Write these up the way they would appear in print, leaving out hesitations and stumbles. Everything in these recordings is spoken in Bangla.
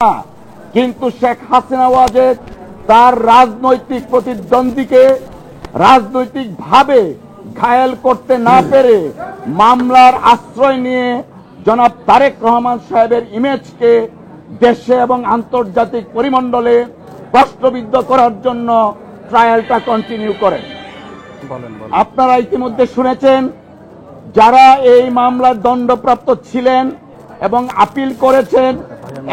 না, কিন্তু শেখ হাসিনা ওয়াজেদ তার রাজনৈতিক প্রতিদ্বন্দ্বীকে রাজনৈতিকভাবে ঘায়েল করতে না পেরে মামলার আশ্রয় নিয়ে জনাব তারেক রহমান সাহেবের ইমেজকে দেশে এবং আন্তর্জাতিক পরিমণ্ডলে প্রশ্নবিদ্ধ করার জন্য ট্রায়ালটা কন্টিনিউ করেন। আপনারা ইতিমধ্যে শুনেছেন যারা এই মামলার দণ্ডপ্রাপ্ত ছিলেন এবং আপিল করেছেন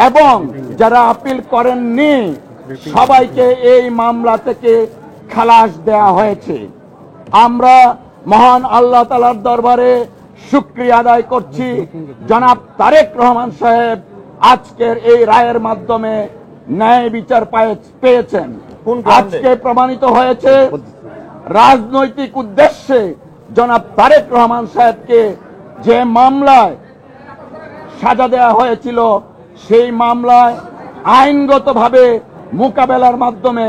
এবং যারা আপিল করেননি সবাইকে এই মামলা থেকে খালাস দেয়া হয়েছে। আমরা মহান আল্লাহ তাআলার দরবারে শুকরিয়া আদায় করছি, জনাব তারেক রহমান সাহেব আজকের এই রায়ের মাধ্যমে ন্যায় বিচার পেয়েছেন। আজকে প্রমাণিত হয়েছে রাজনৈতিক উদ্দেশ্যে জনাব তারেক রহমান সাহেবকে যে মামলায় সাজা দেওয়া হয়েছিল সেই মামলায় আইনগতভাবে মোকাবেলার মাধ্যমে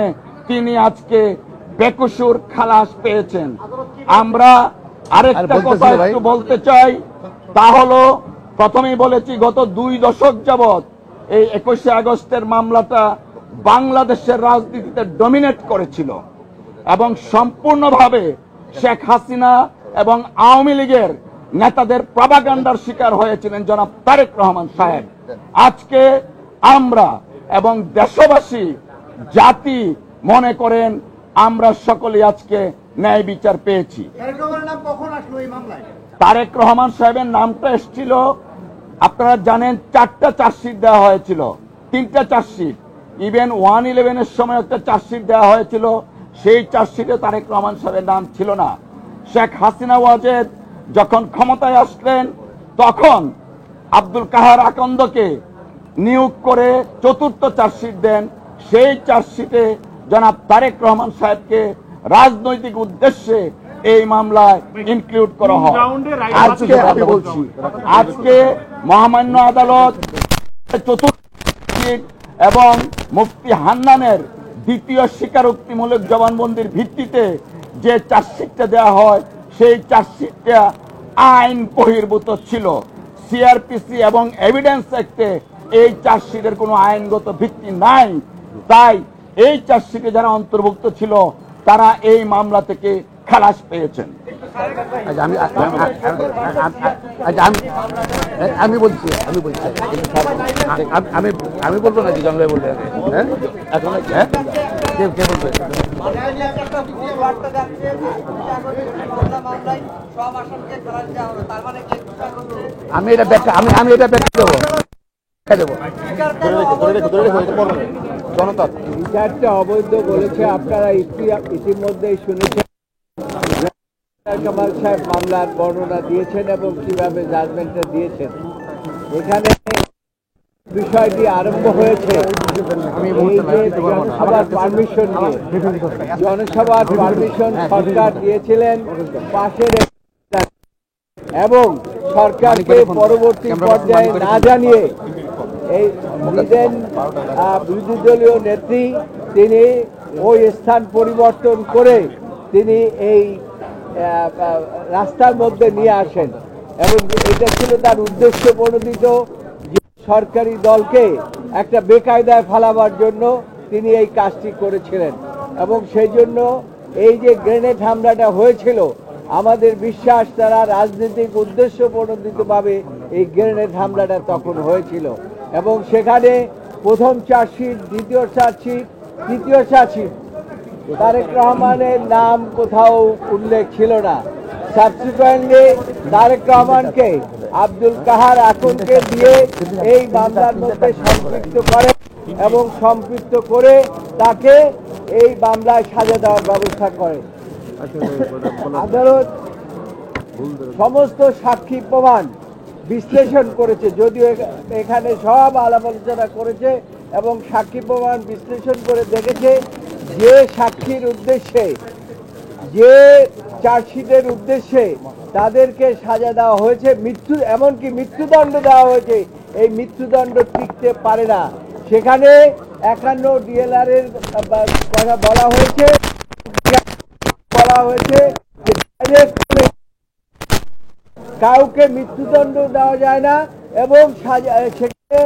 তিনি আজকে বেকসুর খালাস পেয়েছেন। আমরা আরেকটা কথা একটু বলতে চাই, তা হলো প্রথমেই বলেছি গত 2 দশক যাবৎ এই 21শে আগস্টের মামলাটা বাংলাদেশের রাজনীতিতে ডমিনেট করেছিল এবং সম্পূর্ণভাবে শেখ হাসিনা এবং আওয়ামী লীগের নেতাদের প্রপাগান্ডার শিকার হয়েছিলেন জনাব তারেক রহমান সাহেব। আজকে আমরা এবং দেশবাসী জাতি মনে করেন আমরা সকলেই আজকে ন্যায় বিচার পেয়েছি। তারেক রহমান সাহেবের নামটা এসেছিল, আপনারা জানেন 4টা চার্জশিট দেওয়া হয়েছিল, 3টা চার্জশিট, ইভেন 111 সময় একটা চার্জশিট দেওয়া হয়েছিল, সেই চার্জশিটে তারেক রহমান সাহেবের নাম ছিল না। শেখ হাসিনা ওয়াজেদ যখন ক্ষমতায় আসলেন তখন আব্দুল কাহার আকন্দকে নিয়োগ করে 4র্থ চার্জশিট দেন, সেই চার্জশিটে জনাব তারেক রহমান সাহেবকে রাজনৈতিক উদ্দেশ্যে এই মামলায় ইনক্লুড করা হয়। আজকে আমি বলছি, আজকে মহামান্য আদালত 4র্থ এবং মুফতি হান্নানের 2য় স্বীকারোক্তিমূলক জবানবন্দির ভিত্তিতে যে চার্জশিটটা দেওয়া হয় সেই চার্জশিটটা আইন বহির্ভূত ছিল। সিআরপিসি এবং এভিডেন্স অ্যাক্টে এই চার্জশিটের কোনো আইনগত ভিত্তি নাই, তাই এই চার্জশিটে যারা অন্তর্ভুক্ত ছিল তারা এই মামলা থেকে খালাস পেয়েছেন। আমি বলছি আমি বলবো নাকি জঙ্গলে বলবে? আমি এটা ব্যাখ্যা দেবো। জনতা বিচারটা অবৈধ বলেছে, আপনারা ইতিমধ্যেই শুনেছেন কামাল সাহেব মামলার বর্ণনা দিয়েছেন এবং কিভাবে জাজমেন্টটা দিয়েছেন। এখানে বিষয়টি আরম্ভ হয়েছে জনসভার পারমিশন নিয়ে। জনসভার পারমিশন সরকার দিয়েছিলেন পাশের এবং সরকারকে পরবর্তী পর্যায়ে না জানিয়ে এই বিরোধী দলীয় নেত্রী তিনি ওই স্থান পরিবর্তন করে তিনি এই রাস্তার মধ্যে নিয়ে আসেন এবং এটা ছিল তার উদ্দেশ্য প্রণোদিত যে সরকারি দলকে একটা বেকায়দায় ফেলাবার জন্য তিনি এই কাজটি করেছিলেন এবং সেই জন্য এই যে গ্রেনেড হামলাটা হয়েছিল আমাদের বিশ্বাস তারা রাজনৈতিক উদ্দেশ্য প্রণোদিতভাবে এই গ্রেনেড হামলাটা তখন হয়েছিল এবং সেখানে প্রথম চার্জশিট, দ্বিতীয় চার্জশিট, তৃতীয় চার্জশিট তারেক রহমানের নাম কোথাও উল্লেখ ছিল না। সাবসিকুয়েন্টলি তারেক রহমানকে আব্দুল কাহার আকনকে দিয়ে এই মামলার মধ্যে সম্পৃক্ত করে এবং সম্পৃক্ত করে তাকে এই মামলায় সাজা দেওয়ার ব্যবস্থা করে। আদালত সমস্ত সাক্ষী প্রমাণ বিশ্লেষণ করেছে, যদিও এখানে সব আলাপ আলোচনা করেছে এবং সাক্ষী প্রমাণ বিশ্লেষণ করে দেখেছে যে সাক্ষীর উদ্দেশ্যে, যে চার্জশিটের উদ্দেশ্যে তাদেরকে সাজা দেওয়া হয়েছে, এমনকি মৃত্যুদণ্ড দেওয়া হয়েছে, এই মৃত্যুদণ্ড টিকতে পারে না। সেখানে 51 DLR এর কথা বলা হয়েছে যে কাউকে মৃত্যুদণ্ড দেওয়া যায় না এবং সেখানে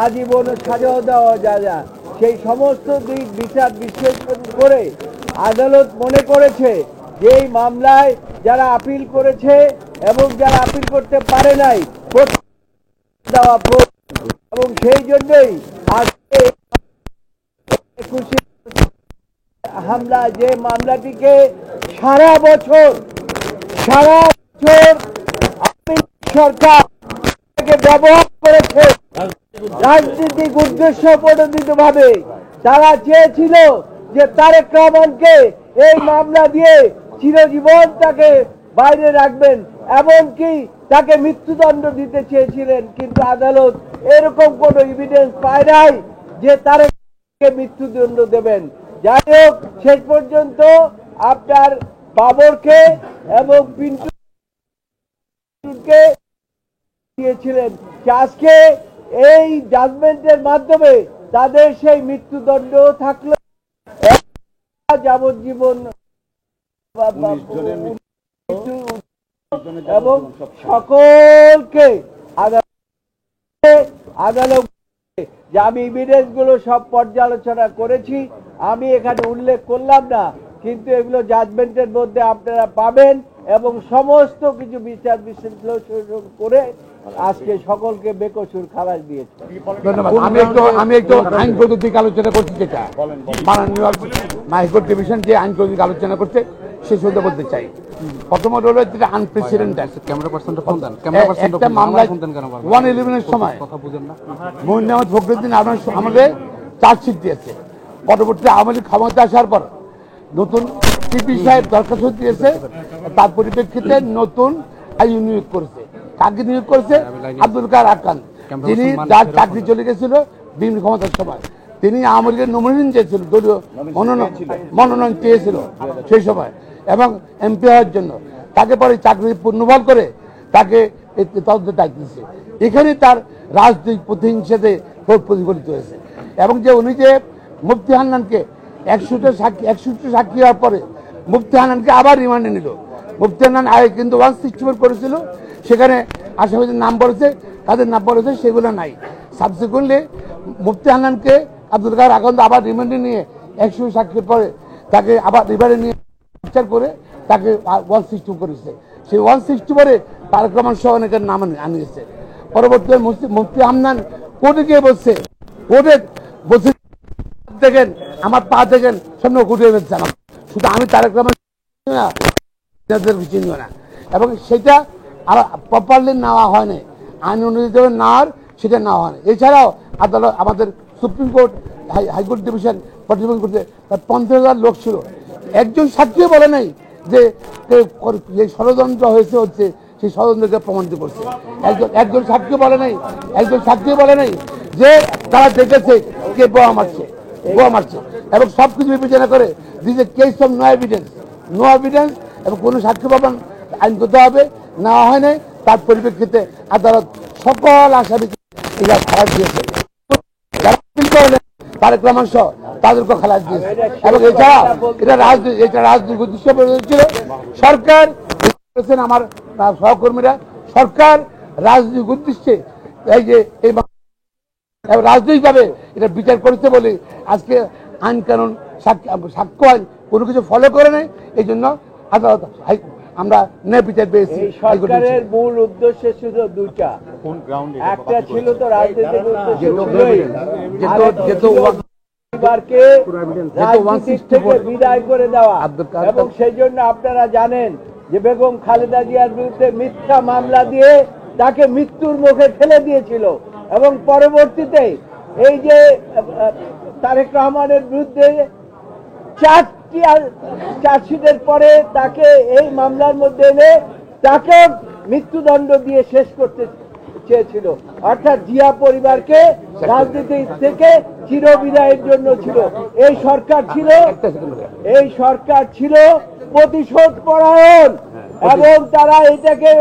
আজীবন সাজাও দেওয়া যায় না। সেই সমস্ত দিক বিচার বিশ্লেষণ করে আদালত মনে করেছে যে এই মামলায় যারা আপিল করেছে এবং যারা আপিল করতে পারে নাই দেওয়া এবং সেই জন্যই আজকে 21 হামলা যে মামলাটিকে সারা বছর সরকার ব্যবহার করেছে রাজনৈতিক উদ্দেশ্য প্রণোদিত ভাবে। তারা চেয়েছিল যে তারেক রহমানকে এই মামলা দিয়ে চিরজীবন তাকে বাইরে রাখবেন, এমনকি তাকে মৃত্যুদণ্ড দিতে চেয়েছিলেন, কিন্তু আদালত এরকম কোন এভিডেন্স পায় নাই যে তারেককে মৃত্যুদণ্ড দেবেন। যাই হোক, শেষ পর্যন্ত আপনার বাবরকে এবং পিন্টুকে দিয়েছিলেন। আজকে এই জাজমেন্টের মাধ্যমে তাদের সেই মৃত্যুদণ্ড থাকলো যাবজ্জীবন এবং সকলকে আদালত যে আমি এভিডেন্স গুলো সব পর্যালোচনা করেছি, আমি এখানে উল্লেখ করলাম না, কিন্তু এগুলো জাজমেন্টের মধ্যে আপনারা পাবেন এবং সমস্ত কিছু বিচার বিশ্লেষণ করে আজকে সকলকে বেকসুর খালাস দিয়েছে। ধন্যবাদ। আমি একটু আইন পদ্ধতিক আলোচনা করছি, যেটা মাননীয় হাইকোর্ট ডিভিশন যে আইন পদ্ধতিক আলোচনা করছে সে শুধু বলতে চাই। প্রথমত হলো যেটা আনপ্রেসিডেন্টেড একটা মামলায় 111 সময় মহিন আহমদ ফখরুদ্দিন আমাদের চার্জশিট দিয়েছে। পরবর্তী আওয়ামী লীগ ক্ষমতা আসার পর নতুন সিপি সাহেব দরখাস্ত দিয়েছে, তার পরিপ্রেক্ষিতে নতুন আইন নিয়োগ করেছে। কাকে নিয়োগ করেছে? আব্দুল কার আকান, যিনি যার চাকরি চলে গেছিল বিভিন্ন ক্ষমতার সময়। তিনি আওয়ামী লীগের নমিনেশন চেয়েছিল, দলীয় মনোনয়ন চেয়েছিল সেই সময় এবং এমপি হওয়ার জন্য। তাকে পরে চাকরি পুনর্বহাল করে তাকে তদন্ত দায়িত্ব দিয়েছে। এখানে তার রাজনৈতিক প্রতিহিংসাতে প্রতিফলিত হয়েছে। এবং যে উনি যে মুফতি হান্নানকে 100টা সাক্ষী হওয়ার পরে মুফতি হান্নানকে আবার রিমান্ডে নিল। মুফতি হান্নান আগে কিন্তু 164 করেছিল, সেখানে আসামিদের নাম বলেছে, তাদের নাম বলেছে সেগুলো নাই। সাবসিকুয়েন্টলি মুফতি হান্নানকে আব্দুল কাদের আকন্দ আবার রিমান্ডে নিয়ে 100 সাক্ষীর পরে তাকে আবার রিমান্ডে নিয়ে বিচার করে তাকে 160 করেছে। সেই 160 পরে তারেক রহমান সহ অনেকের নাম আনিয়েছে। পরবর্তীতে মুফতি হান্নান কোর্টে গিয়ে বলছে, কোর্টে বলছে দেখেন আমার পা দেখেন সামনে ঘুরিয়ে ফেলছে আমার, শুধু আমি তারেক রহমান চিনব না। এবং সেটা প্রপারলি নেওয়া হয়নি, আইন অনুযায়ী নেওয়ার সেটা নেওয়া হয়নি। এছাড়াও আদালত আমাদের সুপ্রিম কোর্ট হাইকোর্ট ডিভিশন প্রতিবেদন করতে 50,000 লোক ছিল, একজন সাক্ষীও বলে নাই যে ষড়যন্ত্র হয়েছে হচ্ছে সেই ষড়যন্ত্রকে প্রমাণিত করছে। একজন সাক্ষী বলে নাই, একজন সাক্ষী বলে নাই যে তারা দেখেছে কে বোয়া মারছে এবং সবকিছু বিবেচনা করে this a case of no evidence এবং কোনো সাক্ষী প্রমাণ আইন করতে হবে নেওয়া হয় নাই। তার পরিপ্রেক্ষিতে আদালত সকল আসামিকে খালাস দিয়েছে, তারেক রহমান সহ তাদেরকে খালাস দিয়েছে। এবং এছাড়া এটা রাজনৈতিক উদ্দেশ্য ছিল। সরকার আমার সহকর্মীরা সরকার রাজনৈতিক উদ্দেশ্যে এই যে এই রাজনৈতিকভাবে এটা বিচার করেছে বলে আজকে আইন কানুন সাক্ষ্য আইন কোনো কিছু ফলো করে নাই। এই জন্য আদালত আমরা ন্যায় বিচার পেয়েছি। সরকারের মূল উদ্দেশ্য ছিল দুইটা, একটা ছিল তো রাজনৈতিক বিদায় করে দেওয়া, এবং সেই জন্য আপনারা জানেন যে বেগম খালেদা জিয়ার বিরুদ্ধে মিথ্যা মামলা দিয়ে তাকে মৃত্যুর মুখে ফেলে দিয়েছিল এবং পরবর্তীতে এই যে তারেক রহমানের বিরুদ্ধে 4টি চার্জশিটের পরে তাকে এই মামলার মধ্যে এনে তাকে মৃত্যুদণ্ড দিয়ে শেষ করতে চেয়েছিল। অর্থাৎ জিয়া পরিবারকে রাজনীতি থেকে চিরবিদায়ের জন্য ছিল। এই সরকার ছিল প্রতিশোধ পরায়ণ এবং তারা এটাকে